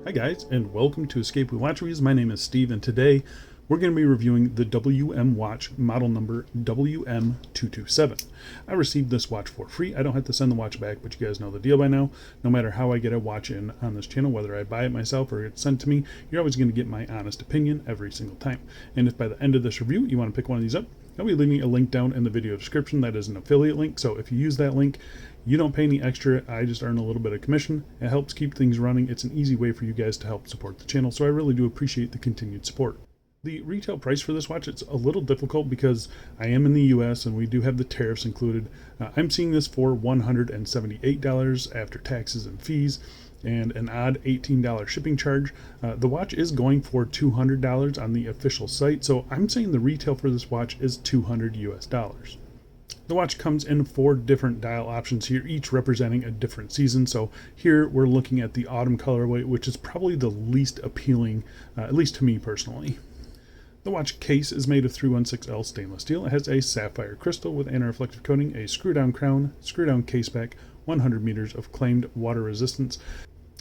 Hi guys, and welcome to Escape with Watch Reviews. My name is Steve, and today we're going to be reviewing the WM watch model number WM227. I received this watch for free. I don't have to send the watch back, but you guys know the deal by now. No matter how I get a watch in on this channel, whether I buy it myself or it's sent to me, you're always going to get my honest opinion every single time. And if by the end of this review you want to pick one of these up, I'll be leaving a link down in the video description. That is an affiliate link, so if you use that link, you don't pay any extra. I just earn a little bit of commission. It helps keep things running. It's an easy way for you guys to help support the channel, so I really do appreciate the continued support. The retail price for this watch, it's a little difficult because I am in the US and we do have the tariffs included. I'm seeing this for $178 after taxes and fees and an odd $18 shipping charge. The watch is going for $200 on the official site, so I'm saying the retail for this watch is $200 US. The watch comes in 4 different dial options here, each representing a different season. So here we're looking at the autumn colorway, which is probably the least appealing, at least to me personally. The watch case is made of 316L stainless steel. It has a sapphire crystal with anti-reflective coating, a screw-down crown, screw-down case back, 100 meters of claimed water resistance,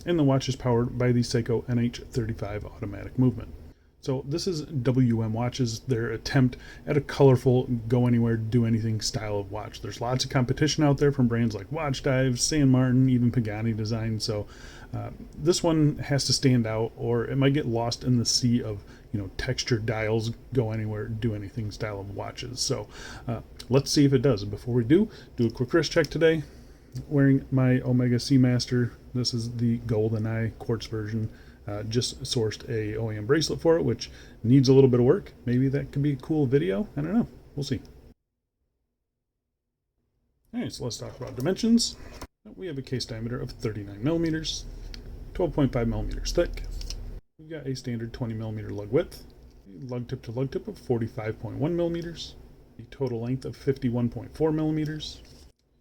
and the watch is powered by the Seiko NH35 automatic movement. So this is WM Watches, their attempt at a colorful, go anywhere, do anything style of watch. There's lots of competition out there from brands like Watchdives, San Martin, even Pagani design. So this one has to stand out, or it might get lost in the sea of, textured dials, go anywhere, do anything style of watches. So let's see if it does. And before we do a quick wrist check today. Wearing my Omega Seamaster. This is the GoldenEye quartz version. Just sourced a OEM bracelet for it, which needs a little bit of work. Maybe that could be a cool video. I don't know. We'll see. Alright, so let's talk about dimensions. We have a case diameter of 39 millimeters, 12.5 millimeters thick. We've got a standard 20 millimeter lug width, a lug tip to lug tip of 45.1 millimeters, a total length of 51.4 millimeters,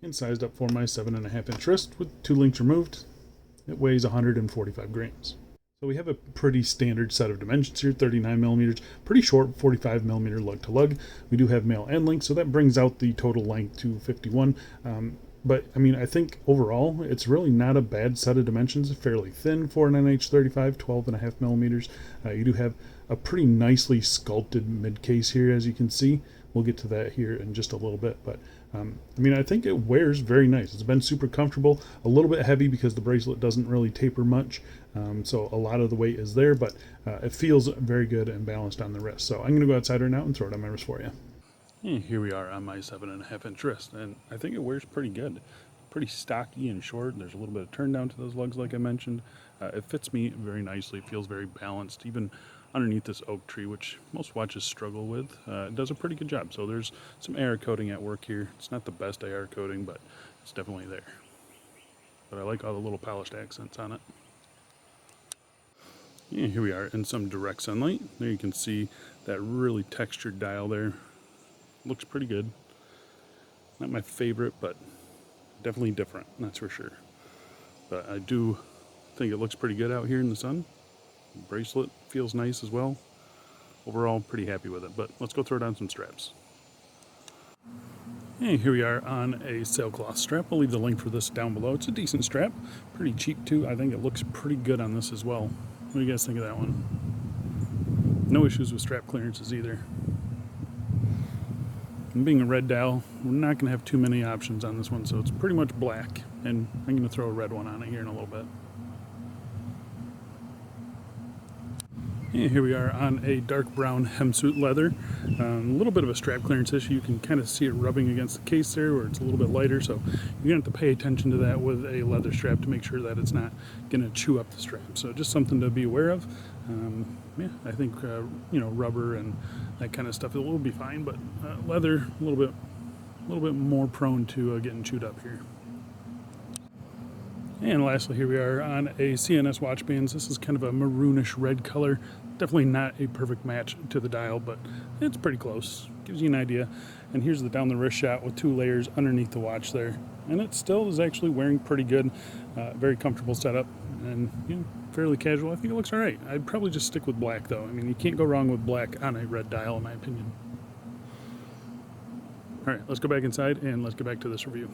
and sized up for my 7.5 inch wrist with 2 links removed. It weighs 145 grams. So we have a pretty standard set of dimensions here, 39 millimeters, pretty short 45 millimeter lug to lug. We do have male and link, so that brings out the total length to 51. But I mean, I think overall it's really not a bad set of dimensions. Fairly thin for an NH35, 12.5 millimeters. You do have a pretty nicely sculpted mid case here, as you can see. We'll get to that here in just a little bit, but I mean, I think it wears very nice. It's been super comfortable, a little bit heavy because the bracelet doesn't really taper much, so a lot of the weight is there, but it feels very good and balanced on the wrist. So I'm going to go outside right now and throw it on my wrist for you. And here we are on my 7.5 inch wrist, and I think it wears pretty good. Pretty stocky and short. There's a little bit of turn down to those lugs like I mentioned. It fits me very nicely. It feels very balanced, even underneath this oak tree, which most watches struggle with. It does a pretty good job. So there's some air coating at work here. It's not the best air coating, but it's definitely there. But I like all the little polished accents on it. And here we are in some direct sunlight. There you can see that really textured dial there. Looks pretty good. Not my favorite, but definitely different, that's for sure. But I do think it looks pretty good out here in the sun. The bracelet feels nice as well. Overall, pretty happy with it, but let's go throw down some straps. And here we are on a sailcloth strap. I'll leave the link for this down below. It's a decent strap, pretty cheap too. I think it looks pretty good on this as well. What do you guys think of that one? No issues with strap clearances either. And being a red dial, we're not going to have too many options on this one, so it's pretty much black. And I'm going to throw a red one on it here in a little bit. And here we are on a dark brown hemsuit leather. A little bit of a strap clearance issue. You can kind of see it rubbing against the case there where it's a little bit lighter, so you're going to have to pay attention to that with a leather strap to make sure that it's not going to chew up the strap. So just something to be aware of. Yeah, I think rubber and that kind of stuff, it will be fine, but leather a little bit more prone to getting chewed up here. And lastly, here we are on a CNS watch bands. This is kind of a maroonish red color. Definitely not a perfect match to the dial, but it's pretty close. Gives you an idea. And here's the down the wrist shot with 2 layers underneath the watch there. And it still is actually wearing pretty good. Very comfortable setup and fairly casual. I think it looks all right. I'd probably just stick with black though. I mean, you can't go wrong with black on a red dial in my opinion. All right, let's go back inside and let's get back to this review.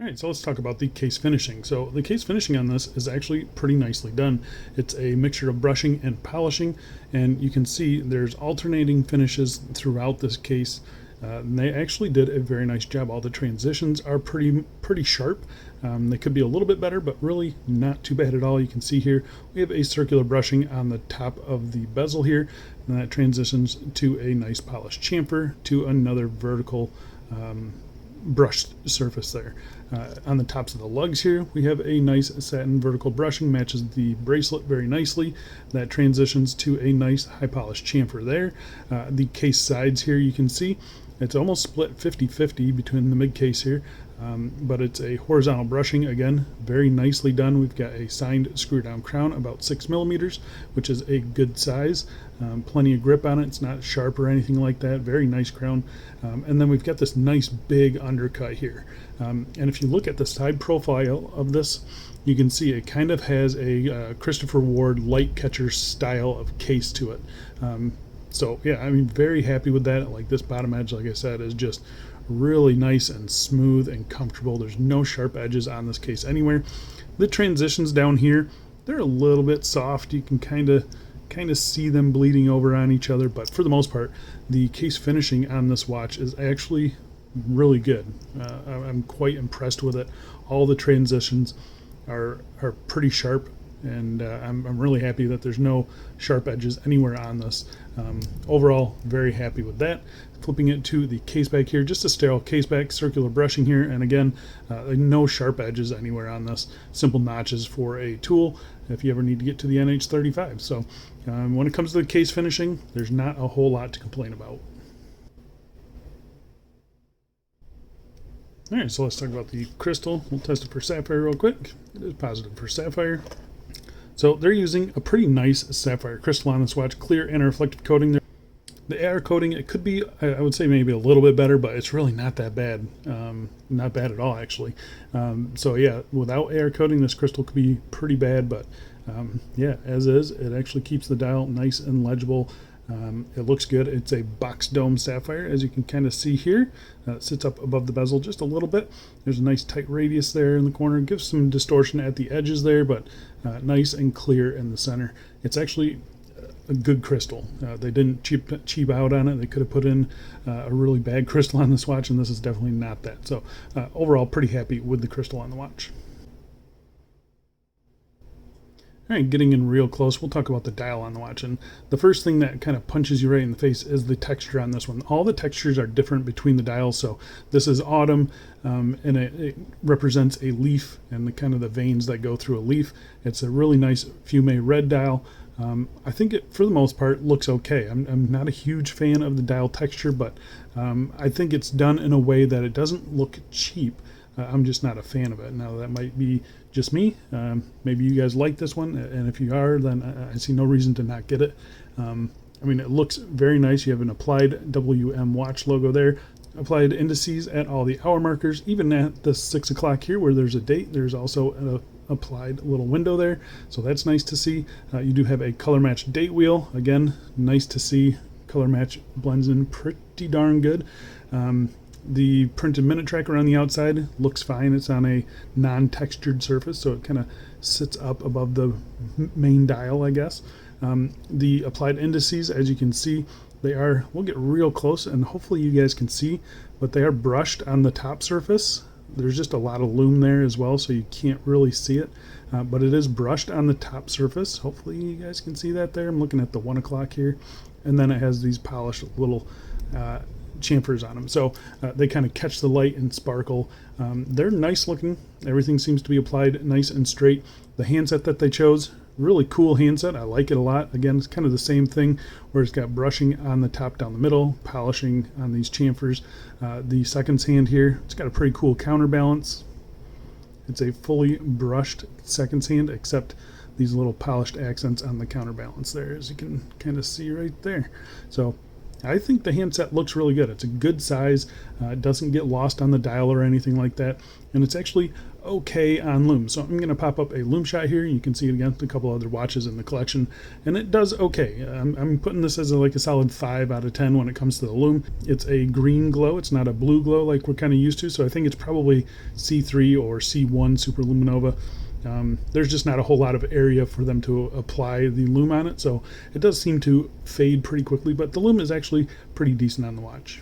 All right, so let's talk about the case finishing. So the case finishing on this is actually pretty nicely done. It's a mixture of brushing and polishing, and you can see there's alternating finishes throughout this case. And they actually did a very nice job. All the transitions are pretty sharp. They could be a little bit better, but really not too bad at all. You can see here we have a circular brushing on the top of the bezel here, and that transitions to a nice polished chamfer to another vertical brushed surface there. On the tops of the lugs here, we have a nice satin vertical brushing, matches the bracelet very nicely. That transitions to a nice high polished chamfer there. The case sides here, you can see it's almost split 50-50 between the mid case here, but it's a horizontal brushing, again, very nicely done. We've got a signed screw down crown about 6 millimeters, which is a good size. Plenty of grip on it. It's not sharp or anything like that. Very nice crown. And then we've got this nice big undercut here. And if you look at the side profile of this, you can see it kind of has a Christopher Ward light catcher style of case to it. So yeah, I mean, very happy with that. Like this bottom edge, like I said, is just really nice and smooth and comfortable. There's no sharp edges on this case anywhere. The transitions down here, they're a little bit soft. You can kind of see them bleeding over on each other, but for the most part, the case finishing on this watch is actually really good. I'm quite impressed with it. All the transitions are pretty sharp, and I'm really happy that there's no sharp edges anywhere on this. Overall, very happy with that. Flipping it to the case back here, just a sterile case back, circular brushing here, and again, no sharp edges anywhere on this. Simple notches for a tool if you ever need to get to the NH35. So when it comes to the case finishing, there's not a whole lot to complain about. All right, so let's talk about the crystal. We'll test it for sapphire real quick. It is positive for sapphire. So they're using a pretty nice sapphire crystal on this watch, clear anti-reflective coating there. The AR coating, it could be, I would say maybe a little bit better, but it's really not that bad. Not bad at all, actually. So yeah, without AR coating, this crystal could be pretty bad, but yeah, as is, it actually keeps the dial nice and legible. It looks good. It's a box dome sapphire, as you can kind of see here. It sits up above the bezel just a little bit. There's a nice tight radius there in the corner. It gives some distortion at the edges there, but nice and clear in the center. It's actually a good crystal. They didn't cheap out on it. They could have put in a really bad crystal on this watch, and this is definitely not that. So overall, pretty happy with the crystal on the watch. All right, getting in real close, we'll talk about the dial on the watch. And the first thing that kind of punches you right in the face is the texture on this one. All the textures are different between the dials. So this is autumn, and it represents a leaf and the kind of the veins that go through a leaf. It's a really nice fume red dial. I think it, for the most part, looks okay. I'm not a huge fan of the dial texture, but I think it's done in a way that it doesn't look cheap. I'm just not a fan of it. Now, that might be just me. Maybe you guys like this one, and if you are, then I see no reason to not get it. I mean, it looks very nice. You have an applied WM watch logo there, applied indices at all the hour markers, even at the 6 o'clock here where there's a date. There's also an applied little window there, so that's nice to see. You do have a color match date wheel. Again, nice to see. Color match blends in pretty darn good. The printed minute tracker on the outside looks fine. It's on a non-textured surface, so it kind of sits up above the main dial, I guess. The applied indices, as you can see, they are, we'll get real close and hopefully you guys can see, but they are brushed on the top surface. There's just a lot of lume there as well, so you can't really see it, but it is brushed on the top surface. Hopefully you guys can see that there. I'm looking at the 1 o'clock here, and then it has these polished little chamfers on them, so they kind of catch the light and sparkle. They're nice looking. Everything seems to be applied nice and straight. The handset that they chose, really cool handset. I like it a lot. Again, it's kind of the same thing where it's got brushing on the top down the middle, polishing on these chamfers. The seconds hand here, it's got a pretty cool counterbalance. It's a fully brushed seconds hand, except these little polished accents on the counterbalance there, as you can kind of see right there. So I think the handset looks really good. It's a good size. It doesn't get lost on the dial or anything like that. And it's actually okay on Lume. So I'm going to pop up a Lume shot here. You can see it against a couple other watches in the collection. And it does okay. I'm putting this as like a solid 5 out of 10 when it comes to the Lume. It's a green glow. It's not a blue glow like we're kind of used to. So I think it's probably C3 or C1 Superluminova. There's just not a whole lot of area for them to apply the Lume on it, so it does seem to fade pretty quickly, but the Lume is actually pretty decent on the watch.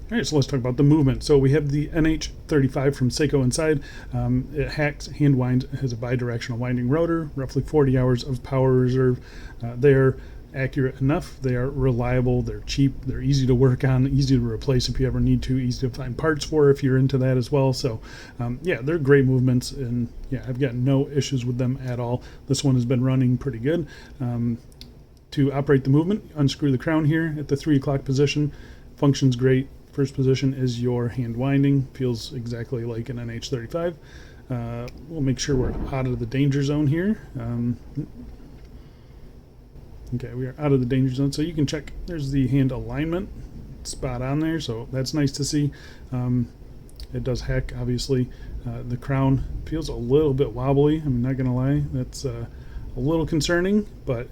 Alright, so let's talk about the movement. So we have the NH35 from Seiko inside. It hacks, hand winds, has a bidirectional winding rotor, roughly 40 hours of power reserve. They're accurate enough, they are reliable, they're cheap, they're easy to work on, easy to replace if you ever need to, easy to find parts for if you're into that as well. So yeah, they're great movements, and yeah, I've got no issues with them at all. This one has been running pretty good. To operate the movement, unscrew the crown here at the 3 o'clock position. Functions great. First position is your hand winding, feels exactly like an NH35. We'll make sure we're out of the danger zone here. Okay, we are out of the danger zone, so you can check. There's the hand alignment, spot on there, so that's nice to see. It does hack, obviously. The crown feels a little bit wobbly. I'm not gonna lie, that's a little concerning, but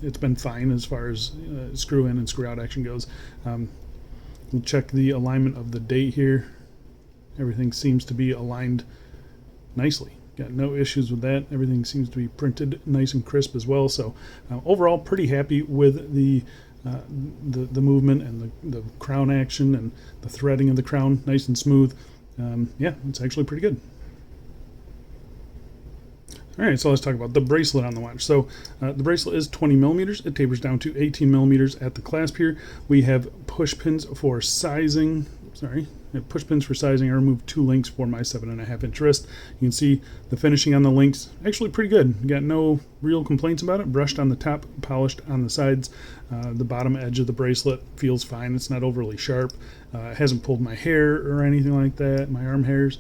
it's been fine as far as screw in and screw out action goes. We'll check the alignment of the date here. Everything seems to be aligned nicely. Got no issues with that. Everything seems to be printed nice and crisp as well. So overall, pretty happy with the movement and the crown action and the threading of the crown, nice and smooth. Yeah, it's actually pretty good. All right, so let's talk about the bracelet on the watch. So the bracelet is 20 millimeters. It tapers down to 18 millimeters at the clasp here. We have push pins for sizing. Push pins for sizing. I removed 2 links for my 7.5-inch wrist. You can see the finishing on the links, actually pretty good. Got no real complaints about it. Brushed on the top, polished on the sides. The bottom edge of the bracelet feels fine. It's not overly sharp. It hasn't pulled my hair or anything like that, my arm hairs.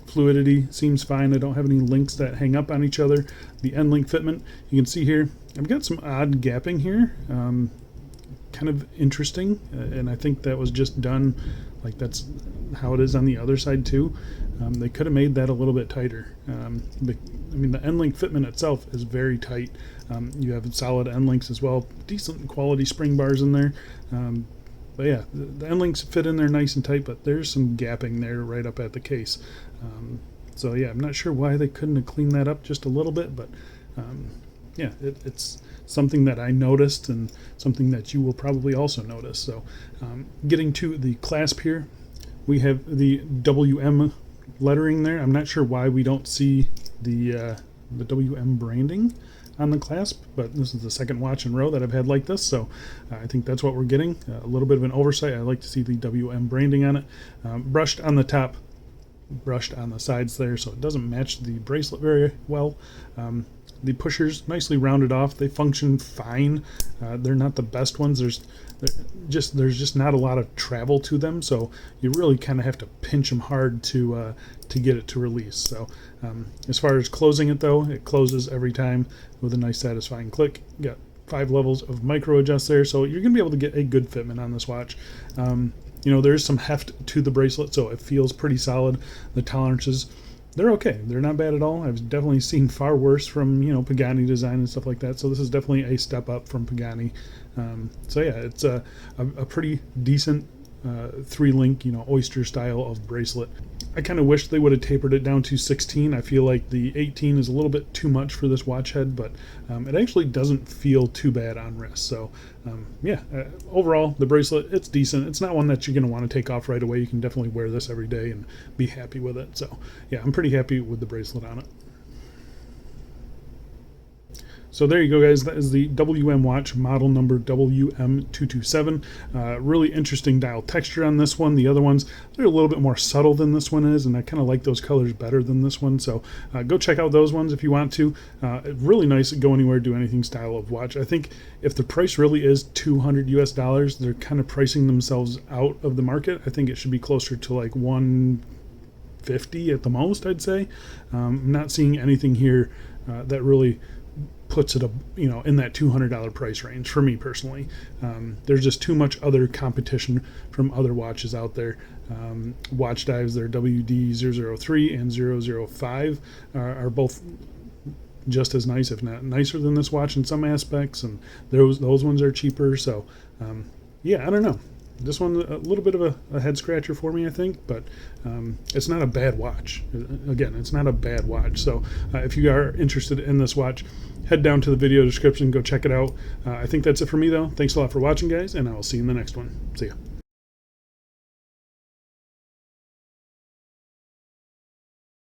Fluidity seems fine. I don't have any links that hang up on each other. The end link fitment, you can see here, I've got some odd gapping here. Kind of interesting, and I think that was just done like that's how it is on the other side too. They could have made that a little bit tighter. I mean, the end link fitment itself is very tight. You have solid end links as well, decent quality spring bars in there. But yeah, the end links fit in there nice and tight, but there's some gapping there right up at the case. So yeah, I'm not sure why they couldn't have cleaned that up just a little bit, but yeah, it's something that I noticed and something that you will probably also notice. So getting to the clasp here, we have the WM lettering there. I'm not sure why we don't see the WM branding on the clasp, but this is the second watch in a row that I've had like this, so I think that's what we're getting. A little bit of an oversight. I like to see the WM branding on it. Brushed on the top, brushed on the sides there, so it doesn't match the bracelet very well. The pushers nicely rounded off. They function fine. They're not the best ones. There's just not a lot of travel to them, so you really kind of have to pinch them hard to get it to release. So as far as closing it though, it closes every time with a nice satisfying click. You got 5 levels of micro adjust there, so you're gonna be able to get a good fitment on this watch. You know, there's some heft to the bracelet, so it feels pretty solid. The tolerances, they're okay. They're not bad at all. I've definitely seen far worse from, you know, Pagani design and stuff like that. So this is definitely a step up from Pagani. So yeah, it's a pretty decent 3-link, you know, oyster style of bracelet. I kind of wish they would have tapered it down to 16. I feel like the 18 is a little bit too much for this watch head, but it actually doesn't feel too bad on wrist. So yeah, overall, the bracelet, it's decent. It's not one that you're going to want to take off right away. You can definitely wear this every day and be happy with it. So yeah, I'm pretty happy with the bracelet on it. So there you go, guys. That is the WM watch, model number WM227. Really interesting dial texture on this one. The other ones, they're a little bit more subtle than this one is, and I kind of like those colors better than this one. So go check out those ones if you want to. Really nice go anywhere, do anything style of watch. I think if the price really is $200 US, they're kind of pricing themselves out of the market. I think it should be closer to like $150 at the most, I'd say. I'm not seeing anything here that really puts it, in that $200 price range for me personally. There's just too much other competition from other watches out there. Watchdives, their WD003 and 005 are both just as nice, if not nicer than this watch in some aspects, and those ones are cheaper. So yeah, I don't know. This one a little bit of a head scratcher for me, I think, but it's not a bad watch. Again, it's not a bad watch. So if you are interested in this watch, head down to the video description, go check it out. I think that's it for me, though. Thanks a lot for watching, guys, and I will see you in the next one. See ya.